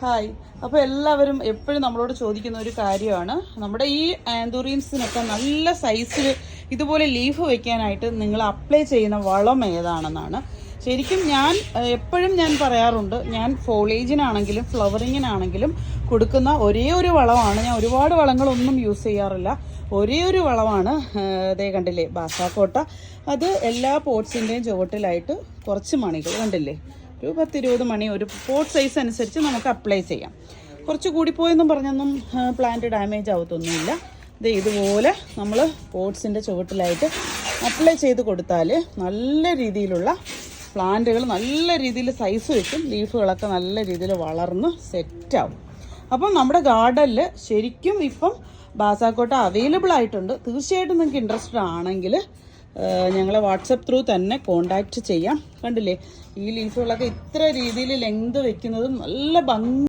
Hi. അപ്പോൾ എല്ലാവരും എപ്പോഴും നമ്മളോട് ചോദിക്കുന്ന ഒരു കാര്യമാണ്, നമ്മുടെ ഈ ആന്തൂറിയംസിനൊക്കെ നല്ല സൈസിൽ ഇതുപോലെ ലീഫ് വെക്കാനായിട്ട് നിങ്ങൾ അപ്ലൈ ചെയ്യുന്ന വളം ഏതാണെന്നാണ്. ശരിക്കും എപ്പോഴും ഞാൻ പറയാറുണ്ട്, ഞാൻ ഫോളേജിനാണെങ്കിലും ഫ്ലവറിങ്ങിനാണെങ്കിലും കൊടുക്കുന്ന ഒരേ ഒരു വളമാണ്. ഞാൻ ഒരുപാട് വളങ്ങളൊന്നും യൂസ് ചെയ്യാറില്ല. ഒരേ ഒരു വളമാണ്, അതേ കണ്ടില്ലേ, ബാസാക്കോട്ട. അത് എല്ലാ പോട്ട്സിൻ്റെയും ചുവട്ടിലായിട്ട് കുറച്ച് മണികൾ കണ്ടില്ലേ, ഒരു 10-20 മണി ഒരു പോട്ട് സൈസ് അനുസരിച്ച് നമുക്ക് അപ്ലൈ ചെയ്യാം. കുറച്ച് കൂടിപ്പോയെന്നും പറഞ്ഞൊന്നും പ്ലാന്റ് ഡാമേജ് ആവത്തൊന്നുമില്ല. ഇതുപോലെ നമ്മൾ പോട്ട്സിൻ്റെ ചുവട്ടിലായിട്ട് അപ്ലൈ ചെയ്ത് കൊടുത്താൽ നല്ല രീതിയിലുള്ള പ്ലാന്റുകൾ നല്ല രീതിയിൽ സൈസ് വയ്ക്കും, ലീഫുകളൊക്കെ നല്ല രീതിയിൽ വളർന്ന് സെറ്റാവും. അപ്പം നമ്മുടെ ഗാർഡനിൽ ശരിക്കും ഇപ്പം ബാസാക്കോട്ട അവൈലബിൾ ആയിട്ടുണ്ട്. തീർച്ചയായിട്ടും നിങ്ങൾക്ക് ഇൻട്രസ്റ്റഡ് ആണെങ്കിൽ ഞങ്ങളെ വാട്സപ്പ് ത്രൂ തന്നെ കോണ്ടാക്റ്റ് ചെയ്യാം. കണ്ടില്ലേ, ഈ ലീഫുകളൊക്കെ ഇത്ര രീതിയിൽ ലെങ്ത് വെക്കുന്നതും നല്ല ഭംഗി